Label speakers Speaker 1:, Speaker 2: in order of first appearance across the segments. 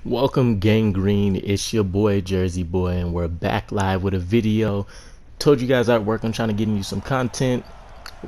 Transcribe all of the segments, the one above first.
Speaker 1: Welcome Gang Green, it's your boy Jersey Boy, and we're back live with a video. Told you guys I'd work on trying to get you some content.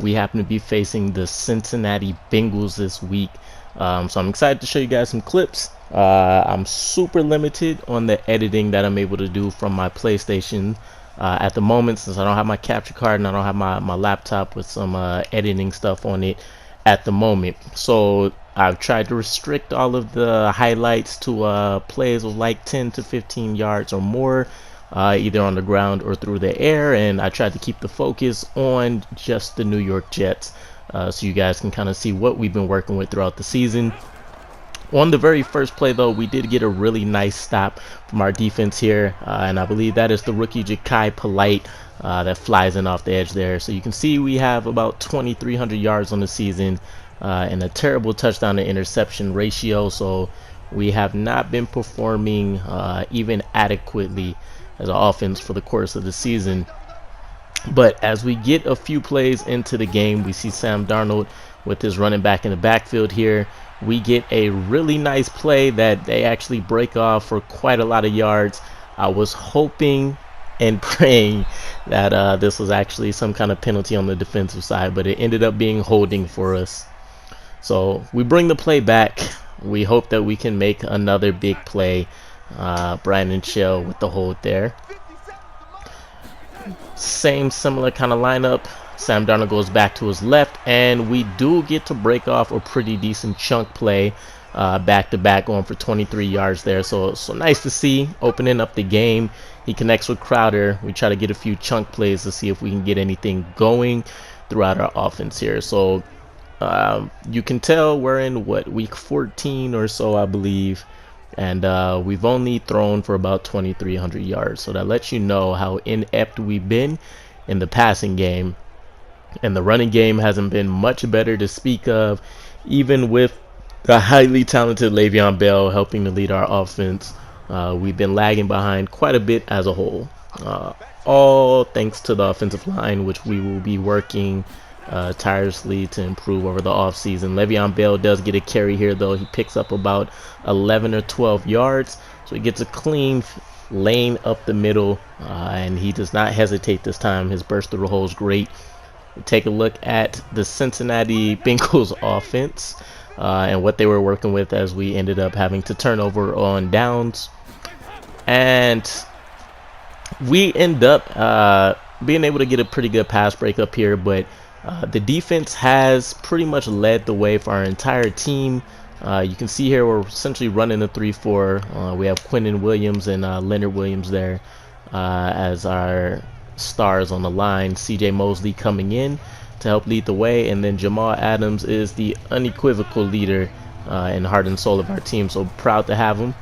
Speaker 1: We happen to be facing the Cincinnati Bengals this week, so I'm excited to show you guys some clips. I'm super limited on the editing that I'm able to do from my PlayStation at the moment, since I don't have my capture card and I don't have my laptop with some editing stuff on it at the moment. So I've tried to restrict all of the highlights to plays of like 10 to 15 yards or more, either on the ground or through the air, and I tried to keep the focus on just the New York Jets, so you guys can kind of see what we've been working with throughout the season. On the very first play, though, we did get a really nice stop from our defense here, and I believe that is the rookie Ja'Kai Polite that flies in off the edge there. So you can see we have about 2,300 yards on the season and a terrible touchdown to interception ratio. So we have not been performing even adequately as an offense for the course of the season. But as we get a few plays into the game, we see Sam Darnold with his running back in the backfield here. We get a really nice play that they actually break off for quite a lot of yards. I was hoping and praying that this was actually some kind of penalty on the defensive side, but it ended up being holding for us. So we bring the play back. We hope that we can make another big play. Brandon Shell with the hold there. Same similar kind of lineup. Sam Darnold goes back to his left, and we do get to break off a pretty decent chunk play back to back, going for 23 yards there. So nice to see, opening up the game. He connects with Crowder. We try to get a few chunk plays to see if we can get anything going throughout our offense here. So you can tell we're in week 14 or so, I believe, and we've only thrown for about 2,300 yards. So that lets you know how inept we've been in the passing game. And the running game hasn't been much better to speak of, even with the highly talented Le'Veon Bell helping to lead our offense. We've been lagging behind quite a bit as a whole, all thanks to the offensive line, which we will be working tirelessly to improve over the offseason. Le'Veon Bell does get a carry here, though. He picks up about 11 or 12 yards, so he gets a clean lane up the middle, and he does not hesitate this time. His burst through the hole is great. Take a look at the Cincinnati Bengals offense and what they were working with, as we ended up having to turn over on downs, and we end up being able to get a pretty good pass break up here. But the defense has pretty much led the way for our entire team. You can see here we're essentially running a 3-4. We have Quinnen Williams and Leonard Williams there as our stars on the line. CJ Mosley coming in to help lead the way, and then Jamal Adams is the unequivocal leader and heart and soul of our team. So proud to have him.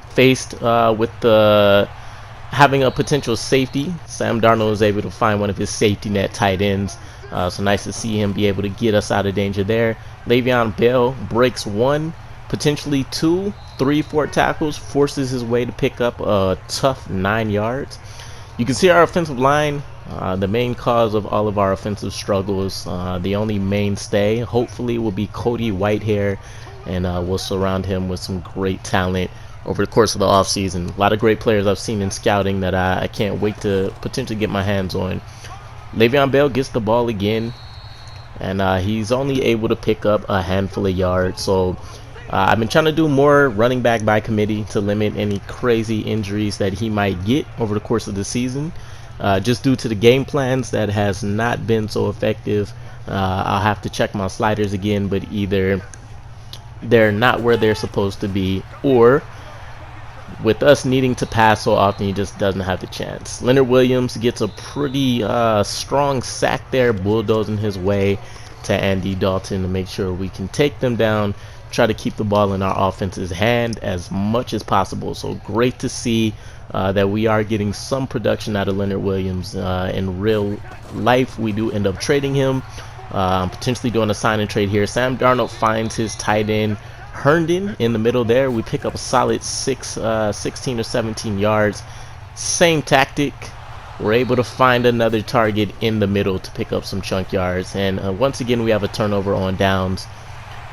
Speaker 1: Faced with having a potential safety, Sam Darnold was able to find one of his safety net tight ends. So nice to see him be able to get us out of danger there. Le'Veon Bell breaks one, potentially two, 3-4 tackles, forces his way to pick up a tough 9 yards. You can see our offensive line, the main cause of all of our offensive struggles. The only mainstay, hopefully, will be Cody Whitehair, and we'll surround him with some great talent over the course of the offseason. A lot of great players I've seen in scouting that I can't wait to potentially get my hands on. Le'Veon Bell gets the ball again, and he's only able to pick up a handful of yards. So I've been trying to do more running back by committee to limit any crazy injuries that he might get over the course of the season. Just due to the game plans, that has not been so effective. I'll have to check my sliders again, but either they're not where they're supposed to be, or with us needing to pass so often, he just doesn't have the chance. Leonard Williams gets a pretty strong sack there, bulldozing his way to Andy Dalton to make sure we can take them down, try to keep the ball in our offense's hand as much as possible. So great to see that we are getting some production out of Leonard Williams. In real life, we do end up trading him, potentially doing a sign and trade here. Sam Darnold finds his tight end Herndon in the middle there. We pick up a solid 16 or 17 yards. Same tactic. We're able to find another target in the middle to pick up some chunk yards, and once again we have a turnover on downs.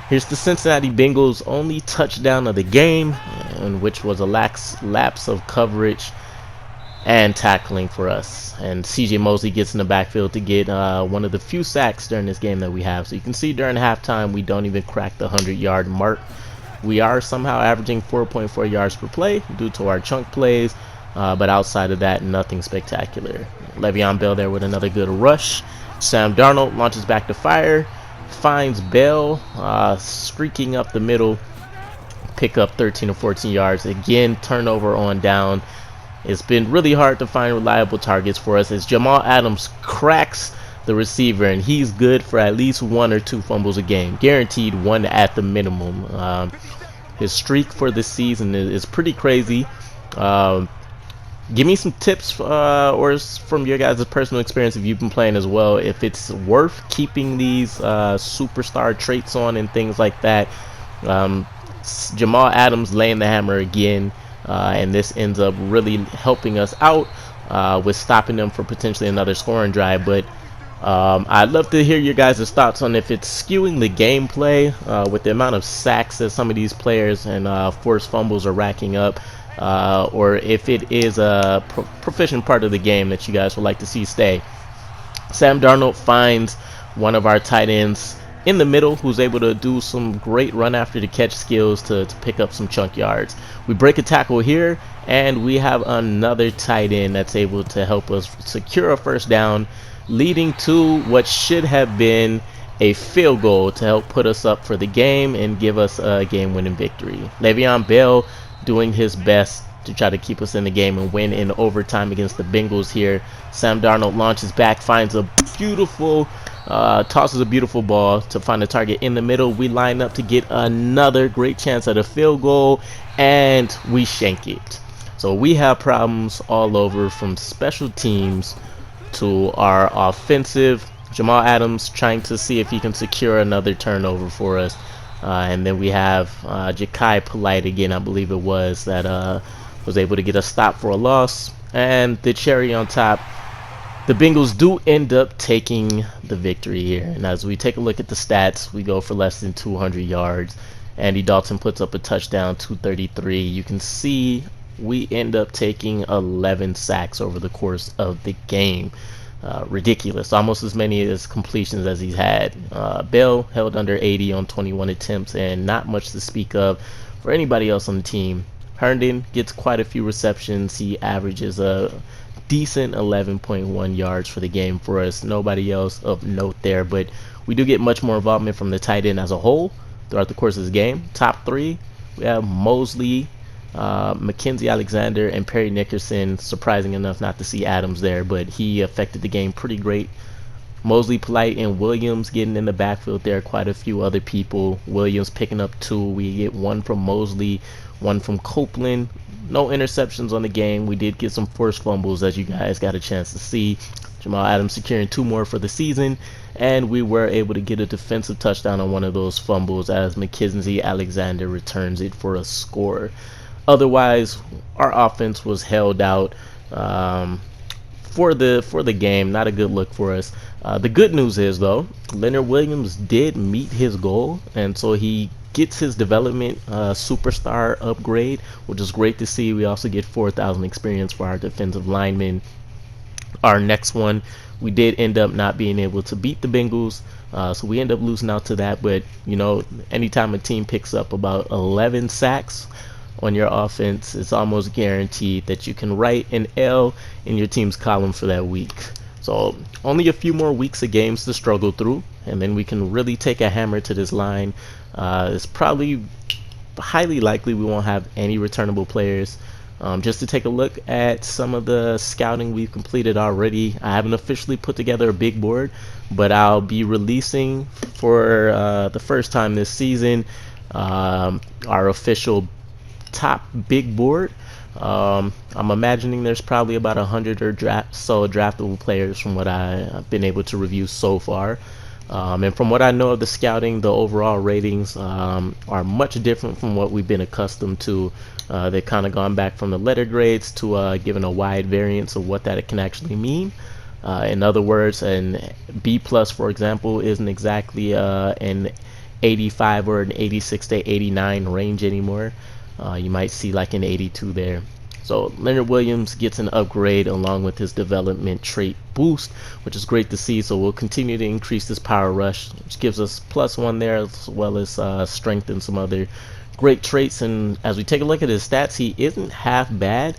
Speaker 1: Here's the Cincinnati Bengals' only touchdown of the game, and which was a lapse of coverage and tackling for us. And CJ Mosley gets in the backfield to get one of the few sacks during this game that we have. So you can see during halftime we don't even crack the 100-yard mark. We are somehow averaging 4.4 yards per play due to our chunk plays, but outside of that, nothing spectacular. Le'Veon Bell there with another good rush. Sam Darnold launches back to fire, finds Bell streaking up the middle, pick up 13 or 14 yards. Again, turnover on down. It's been really hard to find reliable targets for us as Jamal Adams cracks the receiver, and he's good for at least 1 or 2 fumbles a game, guaranteed 1 at the minimum. His streak for this season is pretty crazy. Give me some tips or from your guys' personal experience if you've been playing as well, if it's worth keeping these superstar traits on and things like that. Jamal Adams laying the hammer again, and this ends up really helping us out with stopping them for potentially another scoring drive. But I'd love to hear your guys' thoughts on if it's skewing the gameplay with the amount of sacks that some of these players and forced fumbles are racking up, or if it is a proficient part of the game that you guys would like to see stay. Sam Darnold finds one of our tight ends in the middle who's able to do some great run after the catch skills to pick up some chunk yards. We break a tackle here, and we have another tight end that's able to help us secure a first down, leading to what should have been a field goal to help put us up for the game and give us a game-winning victory. Le'Veon Bell doing his best to try to keep us in the game and win in overtime against the Bengals here. Sam Darnold launches back, finds a beautiful tosses a beautiful ball to find a target in the middle. We line up to get another great chance at a field goal, and we shank it. So we have problems all over, from special teams to our offensive. Jamal Adams trying to see if he can secure another turnover for us. And then we have Ja'Kai Polite again, I believe it was, that was able to get a stop for a loss. And the cherry on top, the Bengals do end up taking the victory here. And as we take a look at the stats, we go for less than 200 yards. Andy Dalton puts up a touchdown, 233. You can see we end up taking 11 sacks over the course of the game. Ridiculous. Almost as many as completions as he's had. Bell held under 80 on 21 attempts, and not much to speak of for anybody else on the team. Herndon gets quite a few receptions. He averages a decent 11.1 yards for the game for us. Nobody else of note there, but we do get much more involvement from the tight end as a whole throughout the course of this game. Top 3, we have Mosley, Mackenzie Alexander, and Perry Nickerson. Surprising enough not to see Adams there, but he affected the game pretty great. Mosley, Polite, and Williams getting in the backfield there. Quite a few other people. Williams picking up 2. We get 1 from Mosley, 1 from Copeland. No interceptions on the game. We did get some forced fumbles, as you guys got a chance to see. Jamal Adams securing 2 more for the season, and we were able to get a defensive touchdown on one of those fumbles as Mackenzie Alexander returns it for a score. Otherwise, our offense was held out for the game. Not a good look for us. The good news is, though, Leonard Williams did meet his goal, and so he gets his development superstar upgrade, which is great to see. We also get 4,000 experience for our defensive linemen. Our next one, we did end up not being able to beat the Bengals, so we end up losing out to that. But you know, anytime a team picks up about 11 sacks on your offense, it's almost guaranteed that you can write an L in your team's column for that week. So only a few more weeks of games to struggle through, and then we can really take a hammer to this line. It's probably highly likely we won't have any returnable players. Just to take a look at some of the scouting we've completed already, I haven't officially put together a big board, but I'll be releasing for the first time this season our official top big board. I'm imagining there's probably about 100 or so draftable players from what I've been able to review so far. And from what I know of the scouting, the overall ratings are much different from what we've been accustomed to. They've kind of gone back from the letter grades to giving a wide variance of what that can actually mean. In other words, an B+, for example, isn't exactly an 85 or an 86 to 89 range anymore. You might see like an 82 there. So Leonard Williams gets an upgrade along with his development trait boost, which is great to see. So we'll continue to increase this power rush, which gives us +1 there, as well as strength and some other great traits. And as we take a look at his stats, he isn't half bad.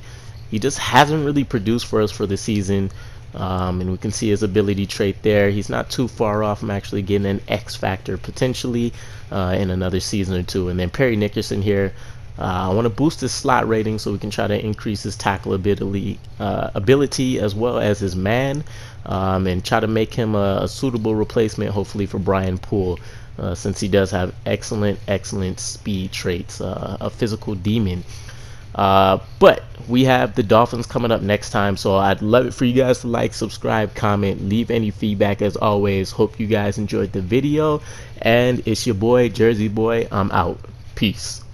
Speaker 1: He just hasn't really produced for us for the season. And we can see his ability trait there. He's not too far off from actually getting an X factor potentially in another season or two. And then Perry Nickerson here, I want to boost his slot rating so we can try to increase his tackle ability as well as his man, and try to make him a suitable replacement hopefully for Brian Poole, since he does have excellent speed traits, a physical demon. But we have the Dolphins coming up next time, so I'd love it for you guys to like, subscribe, comment, leave any feedback. As always, hope you guys enjoyed the video, and it's your boy Jersey Boy. I'm out. Peace.